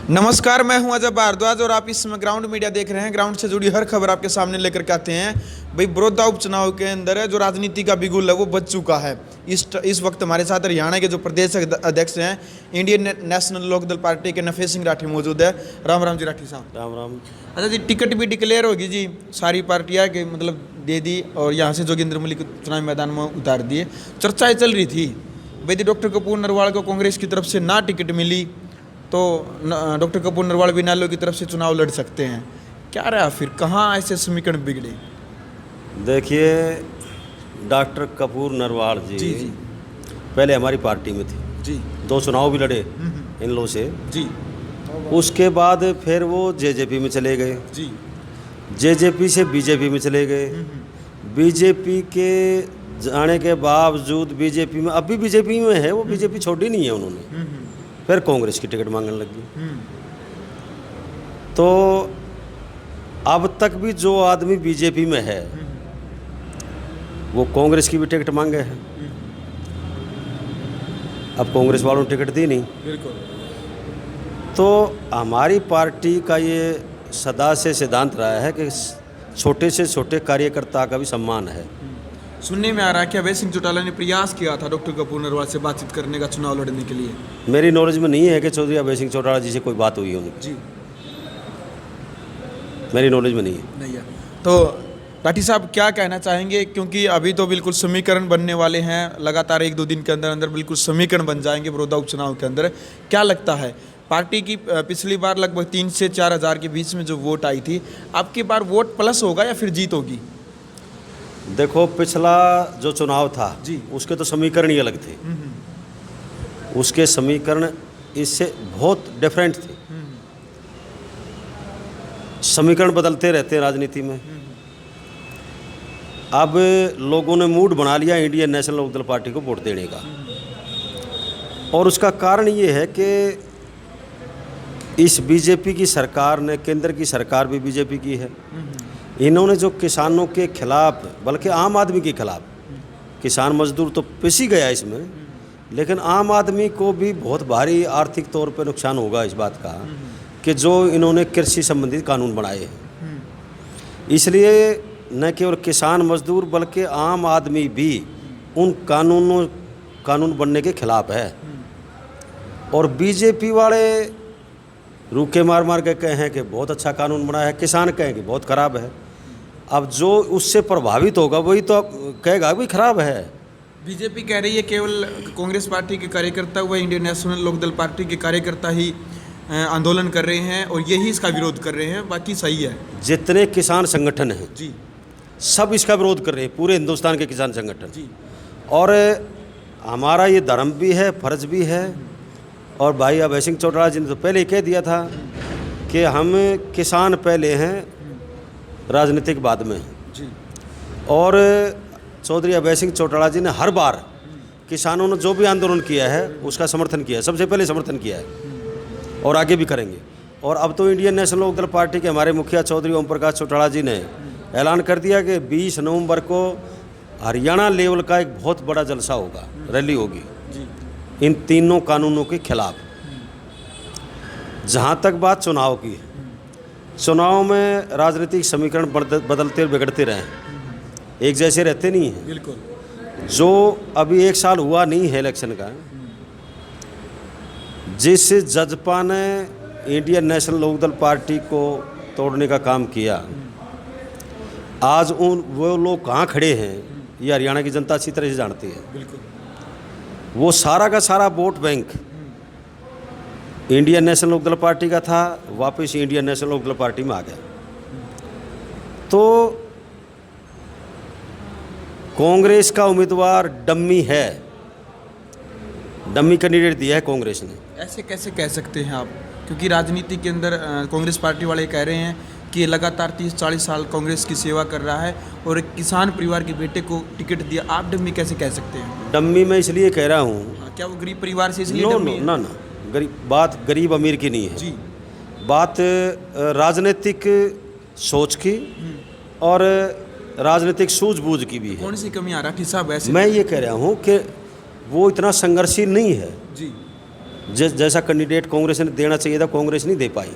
नमस्कार, मैं हूं अजय भारद्वाज और आप इस समय ग्राउंड मीडिया देख रहे हैं। ग्राउंड से जुड़ी हर खबर आपके सामने लेकर के आते हैं। भाई, बड़ौदा उपचुनाव के अंदर है जो राजनीति का बिगुल है वो बज चुका है। इस वक्त हमारे साथ हरियाणा के जो प्रदेश अध्यक्ष हैं इंडियन नेशनल लोकदल पार्टी के नफे सिंह राठी मौजूद है। राम राम जी राठी साहब। राम राम। अच्छा जी, टिकट भी डिक्लेयर होगी जी, सारी पार्टियाँ के मतलब दे दी और यहाँ से जोगिंद्र मलिक चुनावी मैदान में उतार दिए। चर्चाएँ चल रही थी भाई, डॉक्टर कपूर नरवाल को कांग्रेस की तरफ से ना टिकट मिली तो डॉक्टर कपूर नरवाल भी इनेलो की तरफ से चुनाव लड़ सकते हैं। क्या रहा फिर, कहाँ ऐसे समीकरण बिगड़े? देखिए, डॉक्टर कपूर नरवाल जी पहले हमारी पार्टी में थे जी, 2 चुनाव भी लड़े इन लोगों से जी। उसके बाद फिर वो जेजेपी में चले गए जी, जेजेपी से बीजेपी में चले गए। बीजेपी के जाने के बावजूद बीजेपी में, अब भी बीजेपी में है वो, बीजेपी छोड़ी नहीं है उन्होंने। फिर कांग्रेस की टिकट मांगने लगी। तो अब तक भी जो आदमी बीजेपी में है वो कांग्रेस की भी टिकट मांगे है। अब कांग्रेस वालों ने टिकट दी नहीं। बिल्कुल। तो हमारी पार्टी का ये सदा से सिद्धांत रहा है कि छोटे से छोटे कार्यकर्ता का भी सम्मान है। सुनने में आ रहा है कि अभय सिंह चौटाला ने प्रयास किया था डॉक्टर कपूर नरवाल से बातचीत करने का चुनाव लड़ने के लिए। मेरी नॉलेज में नहीं है कि चौधरी अभय सिंह चौटाला जी से कोई बात हुई होगी जी, मेरी नॉलेज में नहीं है। नहीं है। तो राठी साहब क्या कहना चाहेंगे, क्योंकि अभी तो बिल्कुल समीकरण बनने वाले हैं, लगातार 1-2 दिन के अंदर अंदर बिल्कुल समीकरण बन जाएंगे बड़ौदा उपचुनाव के अंदर। क्या लगता है, पार्टी की पिछली बार लगभग 3 से 4 हज़ार के बीच में जो वोट आई थी, अब की बार वोट प्लस होगा या फिर जीत होगी? देखो, पिछला जो चुनाव था जी, उसके तो समीकरण ही अलग थे। उसके समीकरण इससे बहुत डिफरेंट थे। समीकरण बदलते रहते हैं राजनीति में। अब लोगों ने मूड बना लिया इंडियन नेशनल लोकदल पार्टी को वोट देने का, और उसका कारण ये है कि इस बीजेपी की सरकार ने, केंद्र की सरकार भी बीजेपी की है, इन्होंने जो किसानों के खिलाफ, बल्कि आम आदमी के खिलाफ, किसान मजदूर तो पिस ही गया इसमें, लेकिन आम आदमी को भी बहुत भारी आर्थिक तौर पर नुकसान होगा इस बात का कि जो इन्होंने कृषि संबंधित कानून बनाए हैं। इसलिए न केवल किसान मजदूर बल्कि आम आदमी भी उन कानून बनने के खिलाफ है। और बीजेपी वाले रूखे मार मार के कहें कि बहुत अच्छा कानून बना है, किसान कहें कि बहुत ख़राब है। अब जो उससे प्रभावित होगा वही तो कहेगा भी खराब है। बीजेपी कह रही है केवल कांग्रेस पार्टी के कार्यकर्ता व इंडियन नेशनल लोकदल पार्टी के कार्यकर्ता ही आंदोलन कर रहे हैं और यही इसका विरोध कर रहे हैं, बाकी सही है। जितने किसान संगठन हैं जी, सब इसका विरोध कर रहे हैं, पूरे हिंदुस्तान के किसान संगठन जी। और हमारा ये धर्म भी है, फर्ज भी है। और भाई अभय सिंह चौटाला जी ने तो पहले ही कह दिया था कि हम किसान पहले हैं, राजनीतिक बाद में हैं। जी। और चौधरी अभय सिंह चौटाला जी ने हर बार किसानों ने जो भी आंदोलन किया है उसका समर्थन किया है, सबसे पहले समर्थन किया है और आगे भी करेंगे। और अब तो इंडियन नेशनल लोकदल पार्टी के हमारे मुखिया चौधरी ओम प्रकाश चौटाला जी ने ऐलान कर दिया कि 20 नवंबर को हरियाणा लेवल का एक बहुत बड़ा जलसा होगा, रैली होगी इन तीनों कानूनों के खिलाफ। जहाँ तक बात चुनाव की है, चुनाव में राजनीतिक समीकरण बदलते बिगड़ते रहे, एक जैसे रहते नहीं हैं। बिल्कुल। जो अभी 1 साल हुआ नहीं है इलेक्शन का, जिस जजपा ने इंडियन नेशनल लोकदल पार्टी को तोड़ने का काम किया, आज वो लोग कहाँ खड़े हैं ये हरियाणा की जनता अच्छी तरह से जानती है। बिल्कुल। वो सारा का सारा vote bank Indian National Lokdal party का था, वापस इंडियन नेशनल लोकदल पार्टी में आ गया। तो कांग्रेस का उम्मीदवार डम्मी है, डम्मी कैंडिडेट दिया है कांग्रेस ने। ऐसे कैसे कह सकते हैं आप, क्योंकि राजनीति के अंदर कांग्रेस पार्टी वाले कह रहे हैं कि लगातार 30-40 साल कांग्रेस की सेवा कर रहा है और एक किसान परिवार के बेटे को टिकट दिया, आप डम्मी कैसे कह सकते हैं? डम्मी मैं इसलिए कह रहा हूँ, क्या वो गरीब परिवार से इसलिए नो डम्मी है? ना, बात गरीब अमीर की नहीं है जी, बात राजनीतिक सोच की और राजनीतिक सूझबूझ की भी है। कौन सी कमी आ राठी साहब ऐसे? मैं ये कह रहा हूँ कि वो इतना संघर्षशील नहीं है। जी, जैसा कैंडिडेट कांग्रेस ने देना चाहिए था, कांग्रेस नहीं दे पाई।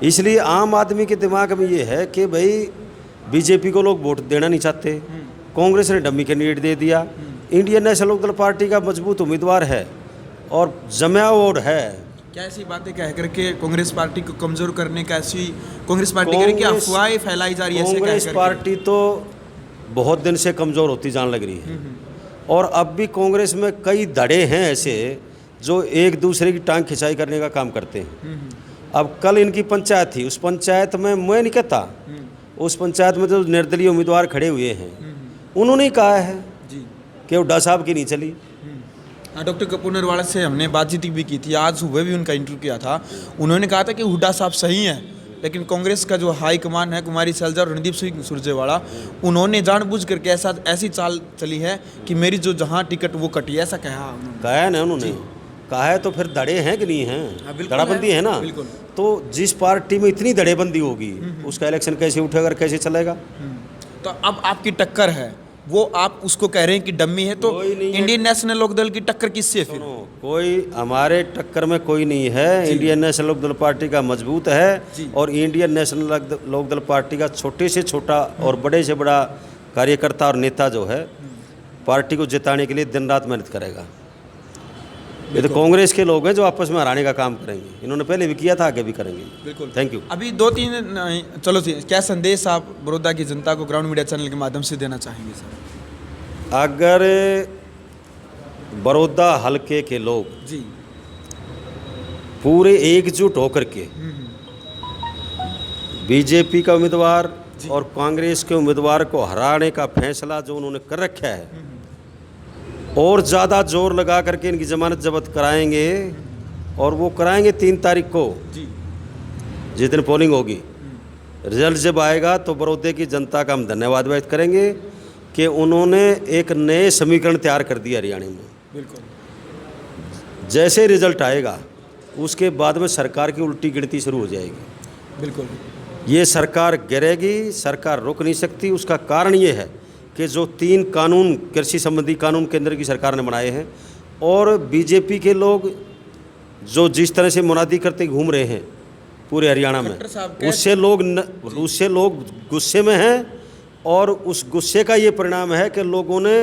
इसलिए आम आदमी के दिमाग में ये है कि भाई बीजेपी को लोग वोट देना नहीं चाहते, कांग्रेस ने डमी कैंडिडेट दे दिया। इंडियन नेशनल लोकदल पार्टी का मजबूत उम्मीदवार है और जमा वोट है। क्या ऐसी बातें कह करके कांग्रेस पार्टी को कमजोर करने का ऐसी कांग्रेस पार्टी कह रही है कि अफवाहें फैलाई जा रही है? कांग्रेस पार्टी तो बहुत दिन से कमज़ोर होती जान लग रही है और अब भी कांग्रेस में कई धड़े हैं ऐसे जो एक दूसरे की टांग खिंचाई करने का काम करते हैं। अब कल इनकी पंचायत थी, उस पंचायत में मैं नहीं कहता, उस पंचायत में जो निर्दलीय उम्मीदवार खड़े हुए हैं उन्होंने कहा है कि हुड्डा साहब की नहीं चली। डॉक्टर कपूर नरवाला से हमने बातचीत भी की थी, आज सुबह भी उनका इंटरव्यू किया था। उन्होंने कहा था कि हुड्डा साहब सही हैं, लेकिन कांग्रेस का जो हाई कमान है कुमारी सैलजा और रणदीप सिंह सुरजेवाला, उन्होंने जानबूझ करके ऐसी चाल चली है कि मेरी जो जहां टिकट वो कटी, ऐसा कहा है ना उन्होंने। कहा है तो फिर धड़े हैं कि नहीं हैं? धड़ाबंदी है ना। तो जिस पार्टी में इतनी धड़ेबंदी होगी उसका इलेक्शन कैसे उठेगा, कैसे चलेगा? तो अब आपकी टक्कर है, वो आप उसको कह रहे हैं कि डम्मी है, तो इंडियन नेशनल लोकदल की टक्कर किससे? फिर कोई हमारे टक्कर में कोई नहीं है। इंडियन नेशनल लोकदल पार्टी का मजबूत है और इंडियन नेशनल लोकदल पार्टी का छोटे से छोटा और बड़े से बड़ा कार्यकर्ता और नेता जो है पार्टी को जिताने के लिए दिन रात मेहनत करेगा। ये तो कांग्रेस के लोग हैं जो आपस में हराने का काम करेंगे, इन्होंने पहले भी किया था, आगे भी करेंगे। बिल्कुल, थैंक यू। अभी 2-3 चलो क्या संदेश आप बड़ौदा की जनता को ग्राउंड मीडिया चैनल के माध्यम से देना चाहेंगे सर? अगर बड़ौदा हलके के लोग जी पूरे एकजुट होकर के बीजेपी का उम्मीदवार और कांग्रेस के उम्मीदवार को हराने का फैसला जो उन्होंने कर रखा है और ज़्यादा जोर लगा करके इनकी ज़मानत जब्त कराएंगे, और वो कराएंगे 3 तारीख को जिस दिन पोलिंग होगी। रिजल्ट जब आएगा तो बड़ौदे की जनता का हम धन्यवाद व्यक्त करेंगे कि उन्होंने एक नए समीकरण तैयार कर दिया हरियाणा में। बिल्कुल, जैसे रिजल्ट आएगा उसके बाद में सरकार की उल्टी गिनती शुरू हो जाएगी। बिल्कुल, ये सरकार गिरेगी, सरकार रुक नहीं सकती। उसका कारण ये है कि जो 3 कानून, कृषि संबंधी कानून केंद्र की सरकार ने बनाए हैं और बीजेपी के लोग जो जिस तरह से मुनादी करते घूम रहे हैं पूरे हरियाणा में, उससे लोग गुस्से में हैं और उस गुस्से का ये परिणाम है कि लोगों ने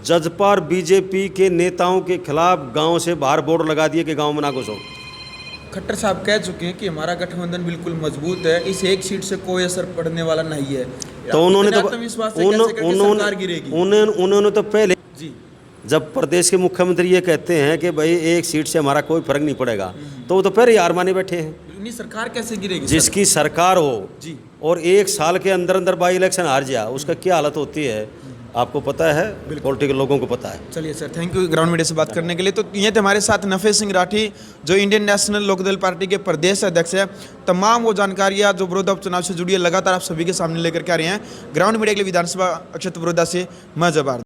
जजपा और बीजेपी के नेताओं के खिलाफ गांव से बाहर बोर्ड लगा दिए कि गांव में ना घुसो। खट्टर साहब कह चुके हैं कि हमारा गठबंधन बिल्कुल मजबूत है, इस एक सीट से कोई असर पड़ने वाला नहीं है। तो उन्होंने तो पहले जब प्रदेश के मुख्यमंत्री ये कहते हैं कि भाई एक सीट से हमारा कोई फर्क नहीं पड़ेगा, तो वो तो पहले ही हार माने बैठे हैं। सरकार कैसे गिरेगी? जिसकी सरकार हो और 1 साल के अंदर अंदर बाई इलेक्शन हार जाए, उसका क्या हालत होती है आपको पता है, पॉलिटिकल लोगों को पता है। चलिए sir, thank you ground media से बात करने के लिए। तो ये थे हमारे साथ नफे सिंह राठी जो इंडियन नेशनल लोकदल पार्टी के प्रदेश अध्यक्ष है। तमाम वो जानकारियाँ जो बड़ौदा उपचुनाव से जुड़ी है लगातार आप सभी के सामने लेकर के आ रहे हैं। ग्राउंड मीडिया के लिए विधानसभा क्षेत्र बड़ौदा से मैं जवाहर।